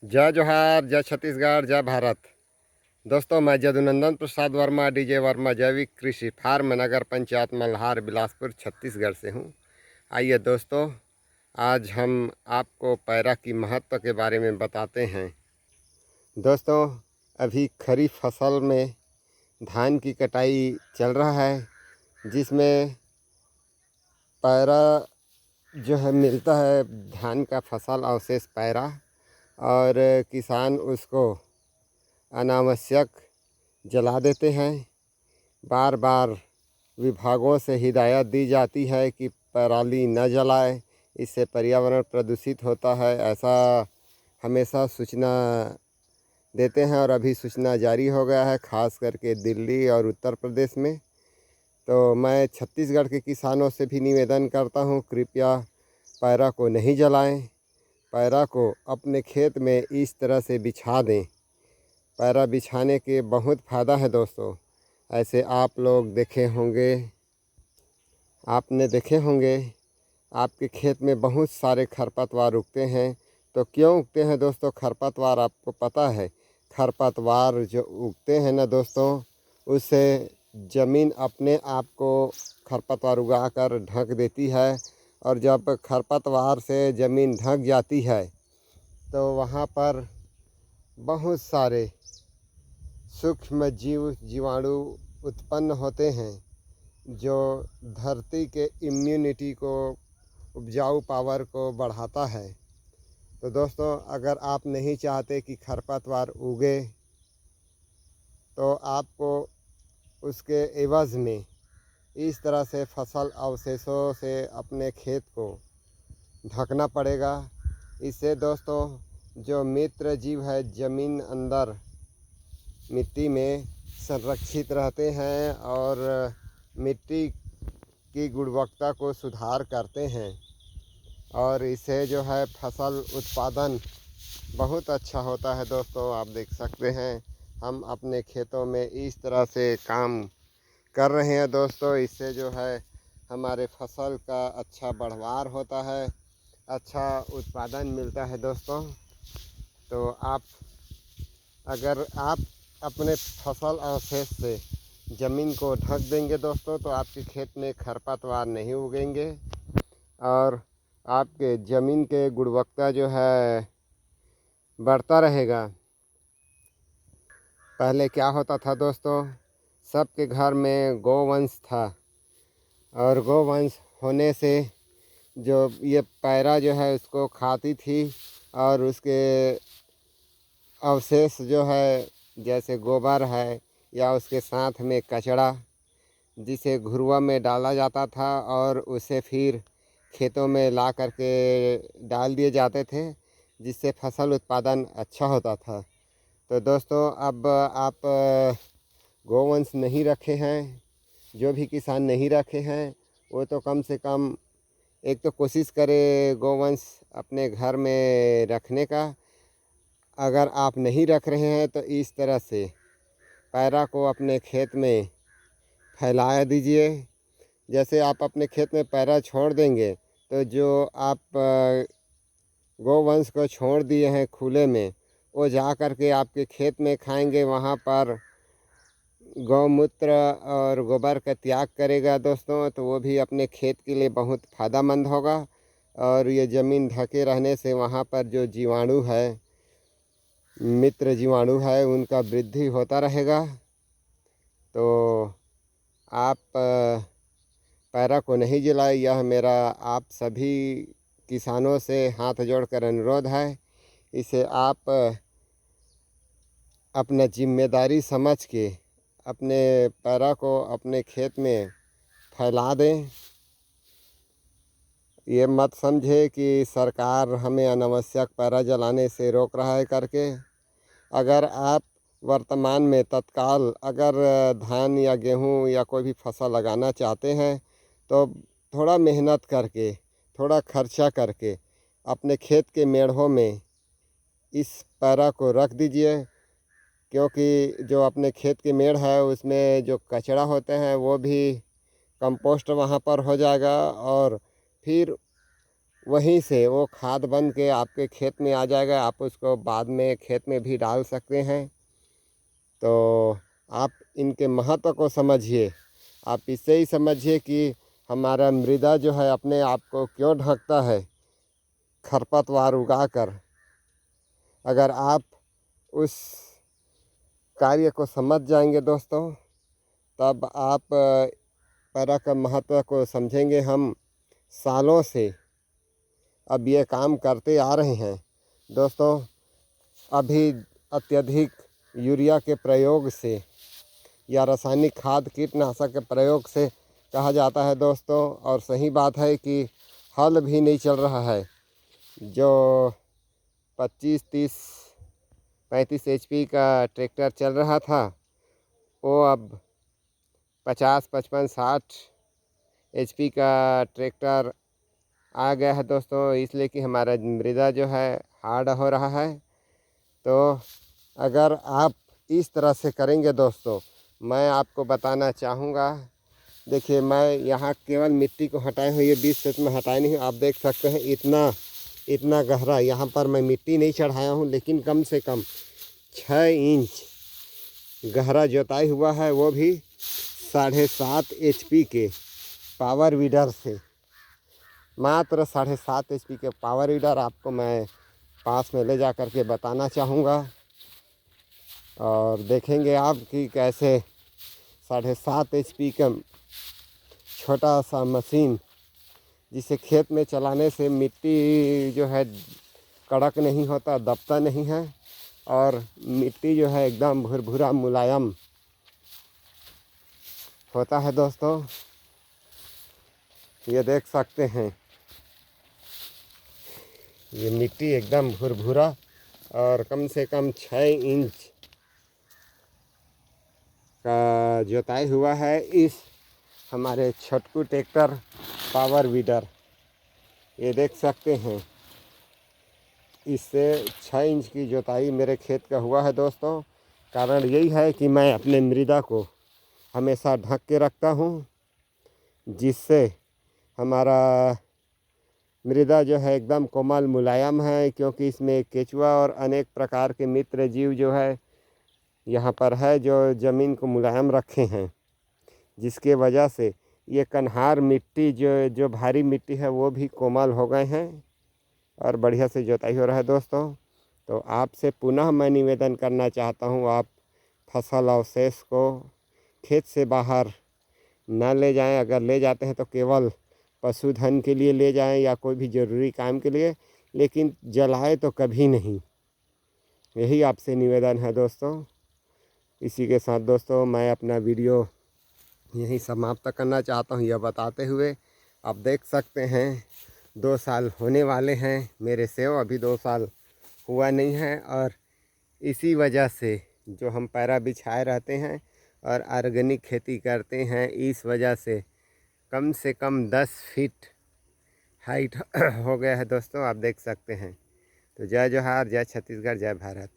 जय जोहार, जय छत्तीसगढ़, जय भारत। दोस्तों, मैं जदुनंदन प्रसाद वर्मा, डीजे वर्मा, जैविक कृषि फार्म, नगर पंचायत मल्हार, बिलासपुर, छत्तीसगढ़ से हूँ। आइए दोस्तों, आज हम आपको पैरा की महत्व के बारे में बताते हैं। दोस्तों, अभी खरीफ फसल में धान की कटाई चल रहा है, जिसमें पैरा जो है मिलता है, धान का फसल अवशेष पैरा, और किसान उसको अनावश्यक जला देते हैं। बार बार विभागों से हिदायत दी जाती है कि पराली न जलाए, इससे पर्यावरण प्रदूषित होता है, ऐसा हमेशा सूचना देते हैं। और अभी सूचना जारी हो गया है, ख़ास करके दिल्ली और उत्तर प्रदेश में। तो मैं छत्तीसगढ़ के किसानों से भी निवेदन करता हूँ, कृपया पैरा को नहीं जलाएं। पैरा को अपने खेत में इस तरह से बिछा दें। पैरा बिछाने के बहुत फ़ायदा है दोस्तों। ऐसे आप लोग आपने देखे होंगे, आपके खेत में बहुत सारे खरपतवार उगते हैं। तो क्यों उगते हैं दोस्तों खरपतवार, आपको पता है? खरपतवार जो उगते हैं ना दोस्तों, उससे ज़मीन अपने आप को खरपतवार उगाकर ढक देती है। और जब खरपतवार से ज़मीन ढक जाती है तो वहाँ पर बहुत सारे सूक्ष्म जीवाणु उत्पन्न होते हैं, जो धरती के इम्यूनिटी को, उपजाऊ पावर को बढ़ाता है। तो दोस्तों, अगर आप नहीं चाहते कि खरपतवार उगे, तो आपको उसके एवज़ में इस तरह से फसल अवशेषों से अपने खेत को ढकना पड़ेगा। इससे दोस्तों, जो मित्र जीव है ज़मीन अंदर मिट्टी में संरक्षित रहते हैं और मिट्टी की गुणवत्ता को सुधार करते हैं। और इससे जो है फसल उत्पादन बहुत अच्छा होता है। दोस्तों, आप देख सकते हैं, हम अपने खेतों में इस तरह से काम कर रहे हैं दोस्तों। इससे जो है हमारे फसल का अच्छा बढ़वार होता है, अच्छा उत्पादन मिलता है दोस्तों। तो अगर आप अपने फसल अवशेष से ज़मीन को ढक देंगे दोस्तों, तो आपके खेत में खरपतवार नहीं उगेंगे और आपके ज़मीन के गुणवत्ता जो है बढ़ता रहेगा। पहले क्या होता था दोस्तों, सबके घर में गौवंश था, और गौवंश होने से जो ये पैरा जो है उसको खाती थी, और उसके अवशेष जो है, जैसे गोबर है या उसके साथ में कचड़ा, जिसे घुरुआ में डाला जाता था और उसे फिर खेतों में ला करके डाल दिए जाते थे, जिससे फसल उत्पादन अच्छा होता था। तो दोस्तों, अब आप गौवंश नहीं रखे हैं, जो भी किसान नहीं रखे हैं, वो तो कम से कम एक तो कोशिश करें गौवंश अपने घर में रखने का। अगर आप नहीं रख रहे हैं तो इस तरह से पैरा को अपने खेत में फैला दीजिए। जैसे आप अपने खेत में पैरा छोड़ देंगे, तो जो आप गौवंश को छोड़ दिए हैं खुले में, वो जा कर के आपके खेत में खाएंगे। वहाँ पर गौमूत्र और गोबर का त्याग करेगा दोस्तों, तो वो भी अपने खेत के लिए बहुत फ़ायदेमंद होगा। और ये ज़मीन ढके रहने से वहाँ पर जो जीवाणु है, मित्र जीवाणु है, उनका वृद्धि होता रहेगा। तो आप पैरा को नहीं जलाए, यह मेरा आप सभी किसानों से हाथ जोड़कर अनुरोध है। इसे आप अपना जिम्मेदारी समझ के अपने पैरा को अपने खेत में फैला दें। ये मत समझे कि सरकार हमें अनावश्यक पैरा जलाने से रोक रहा है करके। अगर आप वर्तमान में तत्काल अगर धान या गेहूं या कोई भी फसल लगाना चाहते हैं, तो थोड़ा मेहनत करके, थोड़ा खर्चा करके अपने खेत के मेढ़ों में इस पैरा को रख दीजिए। क्योंकि जो अपने खेत के मेढ़ है, उसमें जो कचरा होते हैं वो भी कंपोस्ट वहाँ पर हो जाएगा, और फिर वहीं से वो खाद बन के आपके खेत में आ जाएगा। आप उसको बाद में खेत में भी डाल सकते हैं। तो आप इनके महत्व को समझिए। आप इससे ही समझिए कि हमारा मृदा जो है अपने आप को क्यों ढकता है खरपतवार उगाकर। अगर आप उस कार्य को समझ जाएंगे दोस्तों, तब आप पैरा का महत्व को समझेंगे। हम सालों से अब ये काम करते आ रहे हैं दोस्तों। अभी अत्यधिक यूरिया के प्रयोग से या रासायनिक खाद कीटनाशक के प्रयोग से कहा जाता है दोस्तों, और सही बात है कि हल भी नहीं चल रहा है। जो 25, 30, 35 HP का ट्रैक्टर चल रहा था, वो अब 50, 55, 60 HP का ट्रैक्टर आ गया है दोस्तों। इसलिए कि हमारा मृदा जो है हार्ड हो रहा है। तो अगर आप इस तरह से करेंगे दोस्तों, मैं आपको बताना चाहूँगा। देखिए, मैं यहाँ केवल मिट्टी को हटाए हुए ये 20 फीट में हटाए नहीं। आप देख सकते हैं इतना गहरा यहाँ पर मैं मिट्टी नहीं चढ़ाया हूँ, लेकिन कम से कम 6 इंच गहरा जोताई हुआ है, वो भी 7.5 HP के पावर वीडर से। मात्र 7.5 HP के पावर वीडर आपको मैं पास में ले जा कर के बताना चाहूँगा, और देखेंगे आप कि कैसे 7.5 HP का छोटा सा मशीन, जिसे खेत में चलाने से मिट्टी जो है कड़क नहीं होता, दबता नहीं है, और मिट्टी जो है एकदम भुरभुरा मुलायम होता है दोस्तों। ये देख सकते हैं, ये मिट्टी एकदम भुरभुरा और कम से कम 6 इंच का जोताई हुआ है इस हमारे छोटकू ट्रैक्टर पावर वीडर। ये देख सकते हैं, इससे 6 इंच की जोताई मेरे खेत का हुआ है दोस्तों। कारण यही है कि मैं अपने मृदा को हमेशा ढक के रखता हूँ, जिससे हमारा मृदा जो है एकदम कोमल मुलायम है, क्योंकि इसमें केचुआ और अनेक प्रकार के मित्र जीव जो है यहाँ पर है, जो ज़मीन को मुलायम रखे हैं, जिसके वजह से ये कन्हार मिट्टी जो भारी मिट्टी है वो भी कोमल हो गए हैं और बढ़िया से जोताई हो रहा है दोस्तों। तो आपसे पुनः मैं निवेदन करना चाहता हूँ, आप फसल अवशेष को खेत से बाहर न ले जाएं। अगर ले जाते हैं तो केवल पशुधन के लिए ले जाएं या कोई भी ज़रूरी काम के लिए, लेकिन जलाए तो कभी नहीं। यही आपसे निवेदन है दोस्तों। इसी के साथ दोस्तों मैं अपना वीडियो यहीं समाप्त करना चाहता हूँ, यह बताते हुए। आप देख सकते हैं 2 साल होने वाले हैं मेरे सेव, अभी 2 साल हुआ नहीं है। और इसी वजह से जो हम पैरा बिछाए रहते हैं और ऑर्गेनिक खेती करते हैं, इस वजह से कम 10 फीट हाइट हो गया है दोस्तों। आप देख सकते हैं। तो जय जोहार, जय छत्तीसगढ़, जय भारत।